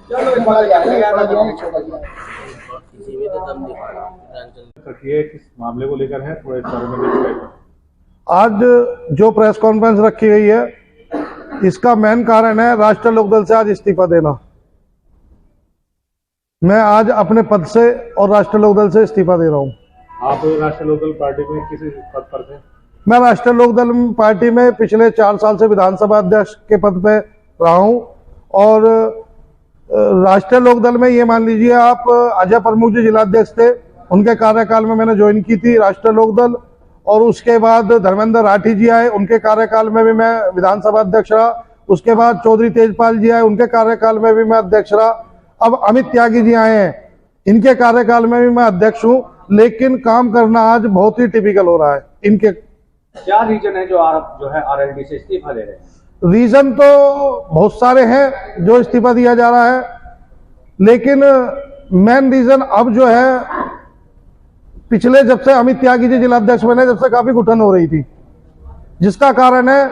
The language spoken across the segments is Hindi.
किस मामले को लेकर है, थोड़ा इस बारे में डिस्क्राइब करें। आज जो प्रेस कॉन्फ्रेंस रखी गई है, इसका मेन कारण है राष्ट्रीय लोकदल से आज इस्तीफा देना। मैं आज अपने पद से और राष्ट्रीय लोकदल से इस्तीफा दे रहा हूं। आप राष्ट्रीय लोकदल पार्टी में किस पद पर थे? मैं राष्ट्रीय लोकदल पार्टी में पिछले 4 साल से विधानसभा अध्यक्ष के पद पे रहा हूं और राष्ट्रीय लोकदल में ये मान लीजिए आप अजय प्रमुख जी जिलाध्यक्ष थे, उनके कार्यकाल में मैंने ज्वाइन की थी राष्ट्रीय लोकदल। और उसके बाद धर्मेंद्र राठी जी आए, उनके कार्यकाल में भी मैं विधानसभा अध्यक्ष रहा। उसके बाद चौधरी तेजपाल जी आए, उनके कार्यकाल में भी मैं अध्यक्ष रहा। अब अमित त्यागी जी आए हैं, इनके कार्यकाल में भी मैं अध्यक्ष हूं। लेकिन काम करना आज बहुत ही टिपिकल हो रहा है। इनके क्या रीजन है जो आप जो है आरएलडी से इस्तीफा दे रहे हैं? रीजन तो बहुत सारे हैं जो इस्तीफा दिया जा रहा है, लेकिन मेन रीजन अब जो है, पिछले जब से अमित त्यागी जी जिलाध्यक्ष बने, जब से काफी घुटन हो रही थी, जिसका कारण है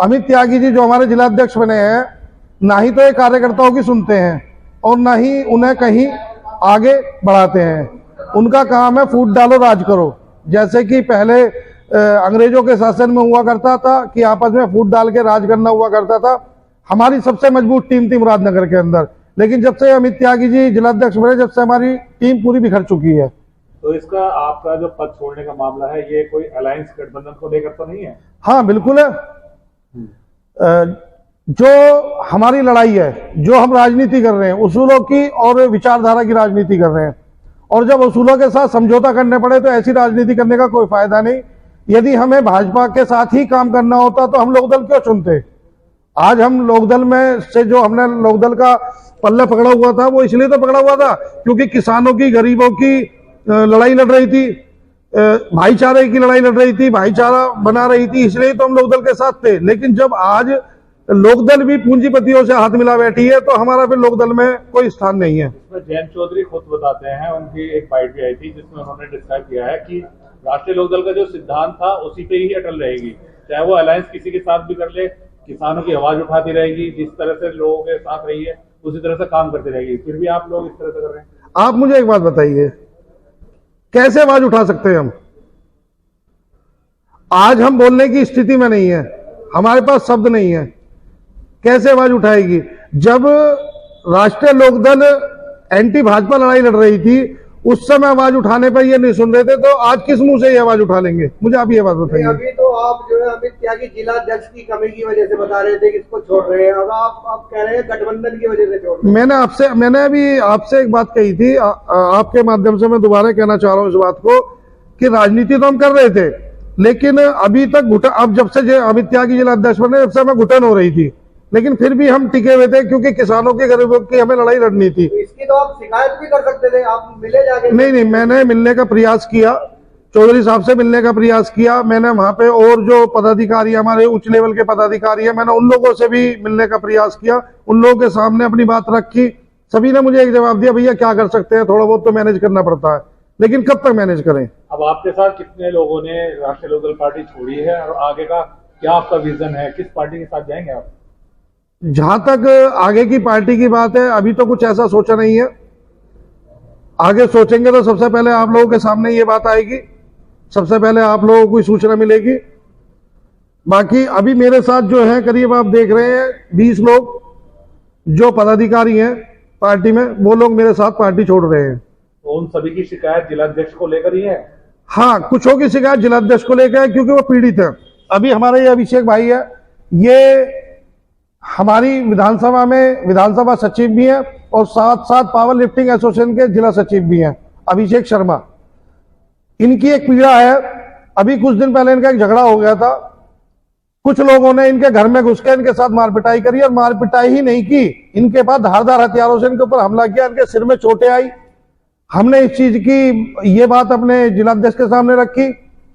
अमित त्यागी जी जो हमारे जिलाध्यक्ष बने हैं, ना ही तो ये कार्यकर्ताओं की सुनते हैं और ना ही उन्हें कहीं आगे बढ़ाते हैं। उनका काम है फूट डालो राज करो। जैसे कि पहले अंग्रेजों के शासन में हुआ करता था कि आपस में फूट डाल के राज करना हुआ करता था। हमारी सबसे मजबूत टीम थी मुरादनगर के अंदर, लेकिन जब से अमित त्यागी जी जिलाध्यक्ष बने, जब से हमारी टीम पूरी बिखर चुकी है। तो इसका आपका जो पद छोड़ने का मामला है, ये कोई अलायंस गठबंधन को लेकर तो नहीं है? हाँ बिल्कुल है। जो हमारी लड़ाई है, जो हम राजनीति कर रहे हैं, उसूलों की और विचारधारा की राजनीति कर रहे हैं, और जब उसूलों के साथ समझौता करने पड़े तो ऐसी राजनीति करने का कोई फायदा नहीं। यदि हमें भाजपा के साथ ही काम करना होता तो हम लोकदल क्यों चुनते? आज हम लोकदल में से जो हमने लोकदल का पल्ले पकड़ा हुआ था, वो इसलिए तो पकड़ा हुआ था क्योंकि किसानों की, गरीबों की लड़ाई लड़ रही थी, भाईचारे की लड़ाई लड़ रही थी, भाईचारा बना रही थी, इसलिए तो हम लोकदल के साथ थे। लेकिन जब आज लोकदल भी पूंजीपतियों से हाथ मिला बैठी है तो हमारा फिर लोकदल में कोई स्थान नहीं है। जयंत चौधरी खुद बताते हैं, उनकी एक बाइट भी आई थी जिसमें उन्होंने डिस्क्राइब किया है कि राष्ट्रीय लोकदल का जो सिद्धांत था उसी पे ही अटल रहेगी, चाहे वो अलायंस किसी के साथ भी कर ले, किसानों की आवाज उठाती रहेगी, जिस तरह से लोगों के साथ रही है उसी तरह से काम करती रहेगी। फिर भी आप लोग इस तरह से कर रहे हैं। आप मुझे एक बात बताइए, कैसे आवाज उठा सकते हैं हम? आज हम बोलने की स्थिति में नहीं है, हमारे पास शब्द नहीं है, कैसे आवाज उठाएगी? जब राष्ट्रीय लोकदल एंटी भाजपा लड़ाई लड़ रही थी, उस समय आवाज उठाने पर ये नहीं सुन रहे थे, तो आज किस मुंह से ये आवाज उठा लेंगे? मुझे आप ये बात बताइए। अभी तो आप जो है अमित त्यागी जिलाध्यक्ष की कमी की वजह से बता रहे थे कि इसको छोड़ रहे हैं, अब आप कह रहे हैं गठबंधन की वजह से छोड़ रहे हैं। मैंने अभी आपसे एक बात कही थी, आपके माध्यम से मैं दोबारा कहना चाह रहा हूँ इस बात को कि राजनीति तो हम कर रहे थे, लेकिन अभी तक अब जब से अमित त्यागी जिलाध्यक्ष बने, जब से हमें घुटन हो रही थी, लेकिन फिर भी हम टिके हुए थे क्योंकि किसानों के, गरीबों की हमें लड़ाई लड़नी थी। इसकी तो आप शिकायत भी कर सकते थे, आप मिले जाके। नहीं, मैंने मिलने का प्रयास किया, चौधरी साहब से मिलने का प्रयास किया मैंने वहां पे, और जो पदाधिकारी हमारे उच्च लेवल के पदाधिकारी है, मैंने उन लोगों से भी मिलने का प्रयास किया, उन लोगों के सामने अपनी बात रखी। सभी ने मुझे एक जवाब दिया, भैया क्या कर सकते हैं, थोड़ा बहुत तो मैनेज करना पड़ता है, लेकिन कब तक मैनेज करें? अब आपके साथ कितने लोगों ने राष्ट्रीय लोकदल पार्टी छोड़ी है और आगे का क्या आपका विजन है, किस पार्टी के साथ जाएंगे आप? जहां तक आगे की पार्टी की बात है, अभी तो कुछ ऐसा सोचा नहीं है। आगे सोचेंगे तो सबसे पहले आप लोगों के सामने ये बात आएगी, सबसे पहले आप लोगों को सूचना मिलेगी। बाकी अभी मेरे साथ जो है करीब आप देख रहे हैं 20 लोग जो पदाधिकारी हैं पार्टी में, वो लोग मेरे साथ पार्टी छोड़ रहे हैं। तो उन सभी की शिकायत जिलाध्यक्ष को लेकर ही है? हाँ, कुछों की शिकायत जिलाध्यक्ष को लेकर है क्योंकि वो पीड़ित है। अभी हमारे ये अभिषेक भाई है, ये हमारी विधानसभा में विधानसभा सचिव भी हैं और साथ साथ पावर लिफ्टिंग एसोसिएशन के जिला सचिव भी हैं, अभिषेक शर्मा। इनकी एक पीड़ा है। अभी कुछ दिन पहले इनका एक झगड़ा हो गया था, कुछ लोगों ने इनके घर में घुस के इनके साथ मारपिटाई करी, और मारपिटाई ही नहीं की, इनके पास धारदार हथियारों से इनके ऊपर हमला किया, इनके सिर में चोटें आई। हमने इस चीज की ये बात अपने जिलाध्यक्ष के सामने रखी,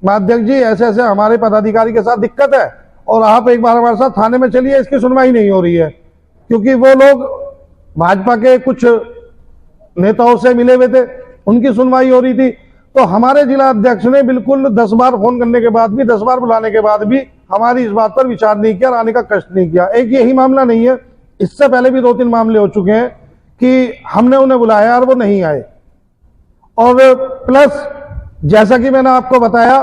अध्यक्ष जी ऐसे ऐसे हमारे पदाधिकारी के साथ दिक्कत है और आप एक बार हमारे साथ थाने में चलिए, इसकी सुनवाई नहीं हो रही है, क्योंकि वो लोग भाजपा के कुछ नेताओं से मिले हुए थे, उनकी सुनवाई हो रही थी। तो हमारे जिला अध्यक्ष ने बिल्कुल 10 बार फोन करने के बाद भी, 10 बार बुलाने के बाद भी हमारी इस बात पर विचार नहीं किया और आने का कष्ट नहीं किया। एक यही मामला नहीं है, इससे पहले भी 2-3 मामले हो चुके हैं कि हमने उन्हें बुलाया और वो नहीं आए। और प्लस जैसा कि मैंने आपको बताया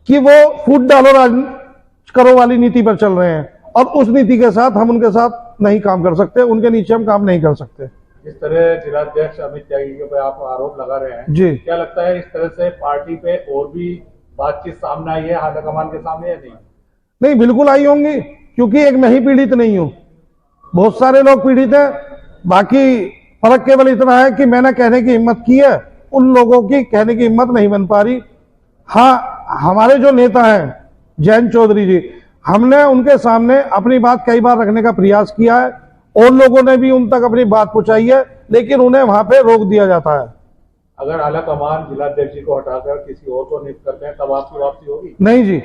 कि वो फूट डालो राज करो वाली नीति पर चल रहे हैं, और उस नीति के साथ हम उनके साथ नहीं काम कर सकते, उनके नीचे हम काम नहीं कर सकते। जिस तरह जिलाध्यक्ष अमित त्यागी के पे आप आरोप लगा रहे हैं जी, क्या लगता है इस तरह से पार्टी पे और भी बातचीत सामने आई है हाईकमान के सामने या नहीं? नहीं, बिल्कुल आई होंगी, क्योंकि एक मैं ही पीड़ित नहीं हूं, बहुत सारे लोग पीड़ित हैं। बाकी फर्क केवल इतना है कि मैंने कहने की हिम्मत की है, उन लोगों की कहने की हिम्मत नहीं बन पा रही। हाँ, हमारे जो नेता हैं जयंत चौधरी जी, हमने उनके सामने अपनी बात कई बार रखने का प्रयास किया है, और लोगों ने भी उन तक अपनी बात पहुंचाई है, लेकिन उन्हें वहां पे रोक दिया जाता है। अगर आलाकमान जिलाध्यक्ष जी को हटाकर किसी और को नियुक्त करते हैं तब आपकी वापसी होगी? नहीं जी,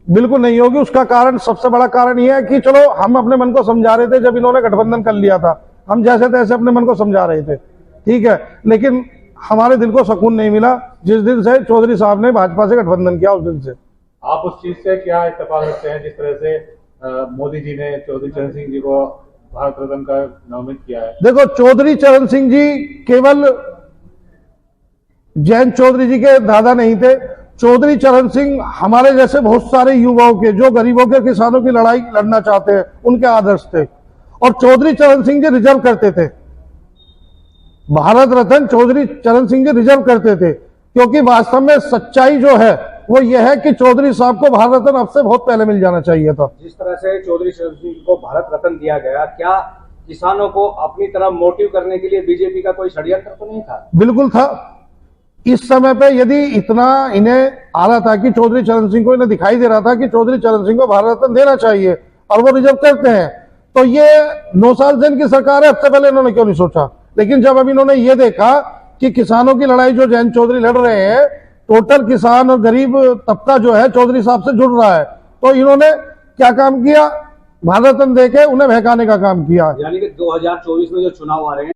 बिल्कुल नहीं होगी। उसका कारण, सबसे बड़ा कारण यह है कि चलो हम अपने मन को समझा रहे थे, जब इन्होंने गठबंधन कर लिया था हम जैसे तैसे अपने मन को समझा रहे थे, ठीक है, लेकिन हमारे दिल को सुकून नहीं मिला जिस दिन से चौधरी साहब ने भाजपा से गठबंधन किया। उस दिन से आप उस चीज से क्या इत्तेफाक रखते हैं जिस तरह से मोदी जी ने चौधरी चरण सिंह जी को भारत रत्न का नामित किया है? देखो, चौधरी चरण सिंह जी केवल जयंत चौधरी जी के दादा नहीं थे। चौधरी चरण सिंह हमारे जैसे बहुत सारे युवाओं के, जो गरीबों के, किसानों की लड़ाई लड़ना चाहते हैं, उनके आदर्श थे। और चौधरी चरण सिंह जी रिजर्व करते थे, भारत रत्न चौधरी चरण सिंह जी रिजर्व करते थे, क्योंकि वास्तव में सच्चाई जो है वो यह है कि चौधरी साहब को भारत रत्न अब से बहुत पहले मिल जाना चाहिए था। जिस तरह से चौधरी चरण सिंह को भारत रत्न दिया गया, क्या किसानों को अपनी तरफ मोटिव करने के लिए बीजेपी का कोई षड्यंत्र तो नहीं था? बिल्कुल था। इस समय पे यदि इतना इन्हें आ रहा था कि चौधरी चरण सिंह को, इन्हें दिखाई दे रहा था कि चौधरी चरण सिंह को भारत रत्न देना चाहिए और वो रिजर्व करते हैं, तो ये 9 साल से इनकी सरकार है, सबसे पहले इन्होंने क्यों नहीं सोचा? लेकिन जब अब इन्होंने ये देखा कि किसानों की लड़ाई जो जयंत चौधरी लड़ रहे हैं, टोटल किसान और गरीब तबका जो है चौधरी साहब से जुड़ रहा है, तो इन्होंने क्या काम किया? भारत रत्न देके उन्हें बहकाने का काम किया। यानी कि 2024 में जो चुनाव आ रहे हैं